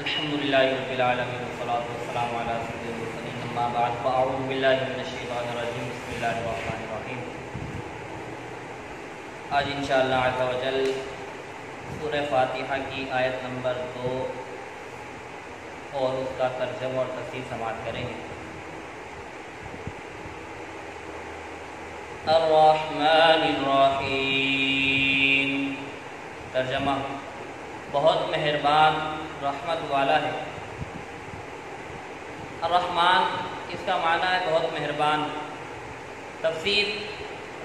الحمدللہ رب العالمین والصلاة والسلام علی سید المرسلین اما بعد فاعوذ باللہ من الشیطان الرجیم بسم اللہ الرحمن الرحیم۔ آج انشاءاللہ عز و جل سورہ فاتحہ کی آیت نمبر 2 اور اس کا ترجمہ اور تفسیر سماعت کریں گے۔ الرحمن الرحیم، ترجمہ بہت مہربان رحمت والا ہے۔ الرحمن اس کا معنی ہے بہت مہربان۔ تفسیر،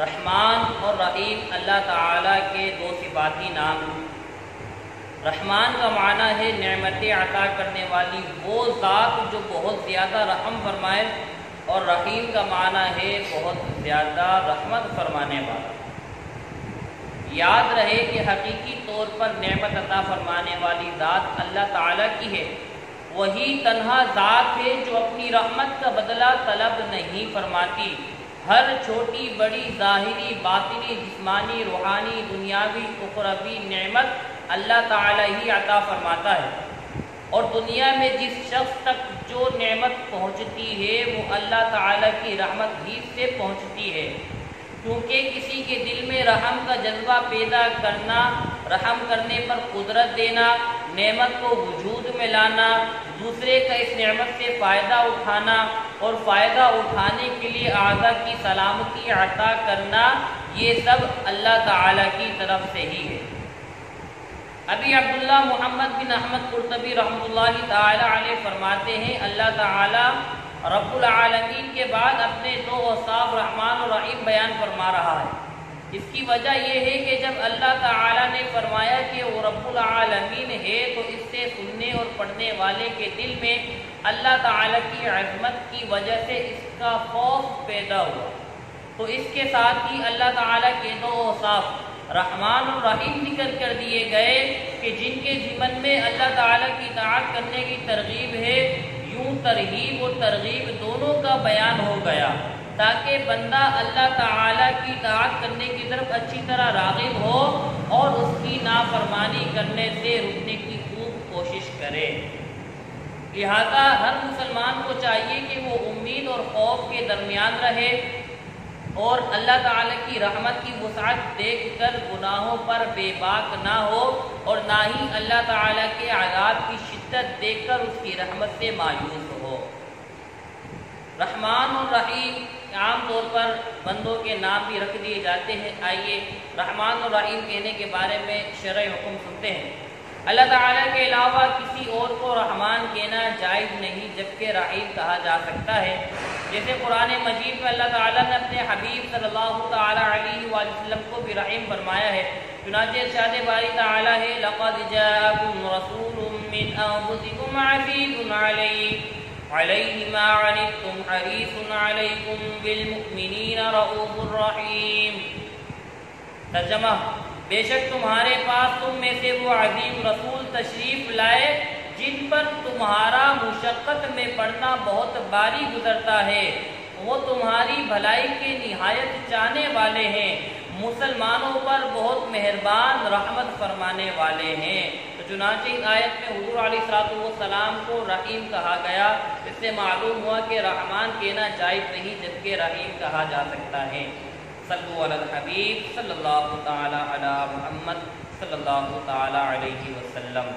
رحمان اور رحیم اللہ تعالیٰ کے دو صفاتی نام۔ رحمان کا معنی ہے نعمت عطا کرنے والی وہ ذات جو بہت زیادہ رحم فرمائے، اور رحیم کا معنی ہے بہت زیادہ رحمت فرمانے والا۔ یاد رہے کہ حقیقی طور پر نعمت عطا فرمانے والی ذات اللہ تعالیٰ کی ہے۔ وہی تنہا ذات ہے جو اپنی رحمت کا بدلہ طلب نہیں فرماتی۔ ہر چھوٹی بڑی ظاہری، باطنی، جسمانی، روحانی، دنیاوی، اخروی نعمت اللہ تعالیٰ ہی عطا فرماتا ہے، اور دنیا میں جس شخص تک جو نعمت پہنچتی ہے وہ اللہ تعالیٰ کی رحمت ہی سے پہنچتی ہے، کیونکہ کسی کے دل میں رحم کا جذبہ پیدا کرنا، رحم کرنے پر قدرت دینا، نعمت کو وجود میں لانا، دوسرے کا اس نعمت سے فائدہ اٹھانا اور فائدہ اٹھانے کے لیے اعضاء کی سلامتی عطا کرنا، یہ سب اللہ تعالیٰ کی طرف سے ہی ہے۔ ابھی عبداللہ محمد بن احمد قرطبی رحمۃ اللہ تعالی علیہ فرماتے ہیں، اللہ تعالیٰ رب العالمین کے بعد اپنے دو اوصاف رحمان اور رحیم بیان فرما رہا ہے۔ اس کی وجہ یہ ہے کہ جب اللہ تعالیٰ نے فرمایا کہ وہ رب العالمین ہے تو اس سے سننے اور پڑھنے والے کے دل میں اللہ تعالیٰ کی عظمت کی وجہ سے اس کا خوف پیدا ہوا۔ تو اس کے ساتھ ہی اللہ تعالیٰ کے دو اوصاف رحمان اور رحیم ذکر کر دیے گئے کہ جن کے ذمن میں اللہ تعالیٰ کی اطاعت کرنے کی ترغیب ہے، یوں ترغیب اور ترغیب دونوں کا بیان ہو گیا، تاکہ بندہ اللہ تعالیٰ کی اطاعت کرنے کی طرف اچھی طرح راغب ہو اور اس کی نافرمانی کرنے سے رکنے کی خوب کوشش کرے۔ لہذا ہر مسلمان کو چاہیے کہ وہ امید اور خوف کے درمیان رہے اور اللہ تعالیٰ کی رحمت کی وسعت دیکھ کر گناہوں پر بے باک نہ ہو، اور نہ ہی اللہ تعالیٰ کے عذاب کی شدت دیکھ کر اس کی رحمت سے مایوس ہو۔ رحمان اور رحیم عام طور پر بندوں کے نام بھی رکھ دیے جاتے ہیں۔ آئیے رحمان اور رحیم کہنے کے بارے میں شرعی حکم سنتے ہیں۔ اللہ تعالیٰ کے علاوہ کسی اور کو رحمان کہنا جائز نہیں، جبکہ رحیم کہا جا سکتا ہے، جیسے قرآن مجید میں اللہ تعالیٰ نے اپنے حبیب صلی اللہ تعالیٰ علیہ وآلہ وسلم کو بھی رحیم فرمایا ہے۔ چنانچہ ارشاد باری تعالیٰ ہے، لَقَدْ جَاءَكُمْ رَسُولٌ مِّنْ أَنفُسِكُمْ عَزِيزٌ عَلَيْهِ مَا عَنِتُّمْ حَرِيصٌ عَلَيْكُمْ بِالْمُؤْمِنِينَ رَءُوفٌ رَحِيمٌ۔ ترجمہ، بے شک تمہارے پاس تم میں سے وہ عظیم رسول تشریف لائے جن پر تمہارا مشقت میں پڑنا بہت باری گزرتا ہے، وہ تمہاری بھلائی کے نہایت چاہنے والے ہیں، مسلمانوں پر بہت مہربان رحمت فرمانے والے ہیں۔ تو چنانچہ اس آیت میں حضور علیہ السلام کو رحیم کہا گیا، اس سے معلوم ہوا کہ رحمان کہنا جائز نہیں، جبکہ رحیم کہا جا سکتا ہے۔ صلو علی الحبیب صلی اللہ تعالی علی محمد صلی اللہ تعالی علیہ وسلم۔